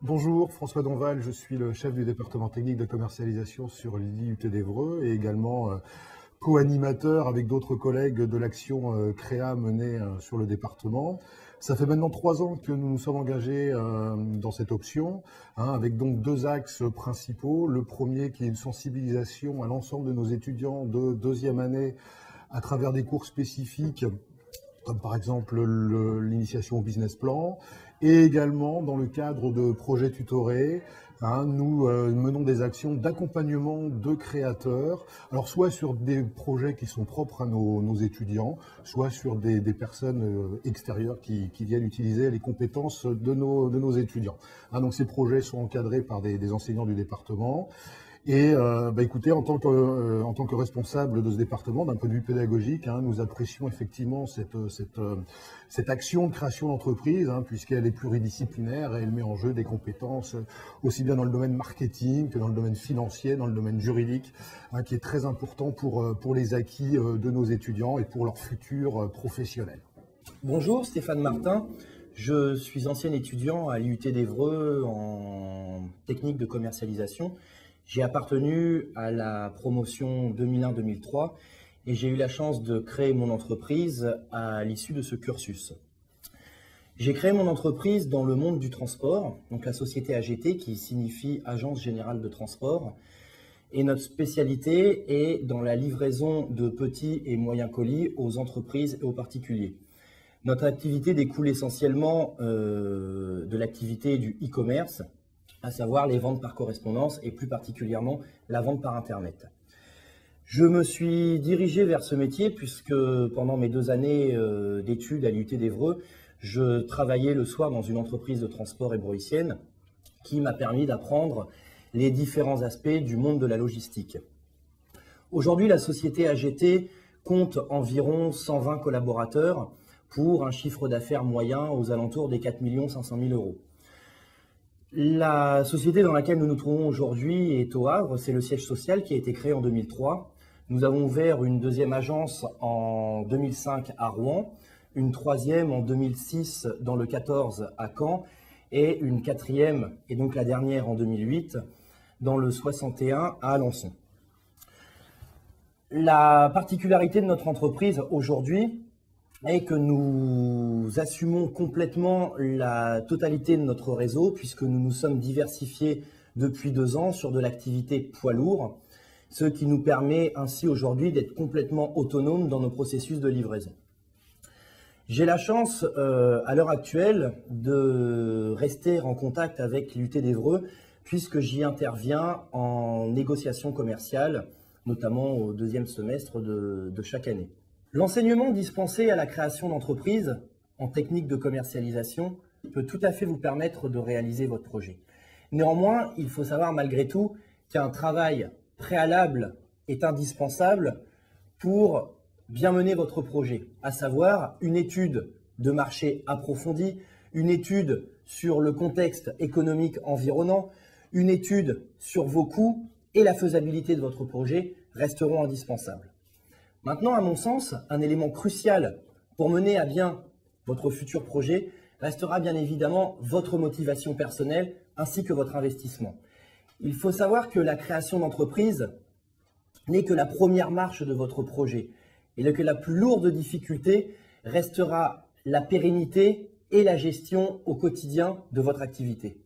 Bonjour, François Donval, je suis le chef du département technique de commercialisation sur l'IUT d'Évreux et également co-animateur avec d'autres collègues de l'action CREA menée sur le département. Ça fait maintenant 3 ans que nous nous sommes engagés dans cette option, avec donc 2 axes principaux. Le premier qui est une sensibilisation à l'ensemble de nos étudiants de 2e année à travers des cours spécifiques, comme par exemple l'initiation au business plan, et également dans le cadre de projets tutorés, nous menons des actions d'accompagnement de créateurs, alors soit sur des projets qui sont propres à nos étudiants, soit sur des personnes extérieures qui viennent utiliser les compétences de nos étudiants. Donc ces projets sont encadrés par des enseignants du département. Et écoutez, en tant que responsable de ce département, d'un point de vue pédagogique, nous apprécions effectivement cette action de création d'entreprise, puisqu'elle est pluridisciplinaire et elle met en jeu des compétences aussi bien dans le domaine marketing que dans le domaine financier, dans le domaine juridique, qui est très important pour les acquis de nos étudiants et pour leur futur professionnel. Bonjour, Stéphane Martin. Je suis ancien étudiant à l'IUT d'Évreux en technique de commercialisation. J'ai appartenu à la promotion 2001-2003 et j'ai eu la chance de créer mon entreprise à l'issue de ce cursus. J'ai créé mon entreprise dans le monde du transport, donc la société AGT qui signifie Agence Générale de Transport. Et notre spécialité est dans la livraison de petits et moyens colis aux entreprises et aux particuliers. Notre activité découle essentiellement de l'activité du e-commerce, à savoir les ventes par correspondance et plus particulièrement la vente par Internet. Je me suis dirigé vers ce métier puisque pendant mes 2 années d'études à l'IUT d'Évreux, je travaillais le soir dans une entreprise de transport évreuissienne qui m'a permis d'apprendre les différents aspects du monde de la logistique. Aujourd'hui, la société AGT compte environ 120 collaborateurs pour un chiffre d'affaires moyen aux alentours des 4 500 000 euros. La société dans laquelle nous nous trouvons aujourd'hui est au Havre, c'est le siège social qui a été créé en 2003. Nous avons ouvert une 2e agence en 2005 à Rouen, une 3e en 2006 dans le 14 à Caen et une 4e, et donc la dernière en 2008, dans le 61 à Alençon. La particularité de notre entreprise aujourd'hui est que nous assumons complètement la totalité de notre réseau puisque nous nous sommes diversifiés depuis 2 ans sur de l'activité poids lourd, ce qui nous permet ainsi aujourd'hui d'être complètement autonomes dans nos processus de livraison. J'ai la chance à l'heure actuelle de rester en contact avec l'IUT d'Évreux puisque j'y interviens en négociation commerciale, notamment au 2e semestre de chaque année. L'enseignement dispensé à la création d'entreprise en technique de commercialisation peut tout à fait vous permettre de réaliser votre projet. Néanmoins, il faut savoir malgré tout qu'un travail préalable est indispensable pour bien mener votre projet, à savoir une étude de marché approfondie, une étude sur le contexte économique environnant, une étude sur vos coûts et la faisabilité de votre projet resteront indispensables. Maintenant, à mon sens, un élément crucial pour mener à bien votre futur projet restera bien évidemment votre motivation personnelle ainsi que votre investissement. Il faut savoir que la création d'entreprise n'est que la première marche de votre projet et que la plus lourde difficulté restera la pérennité et la gestion au quotidien de votre activité.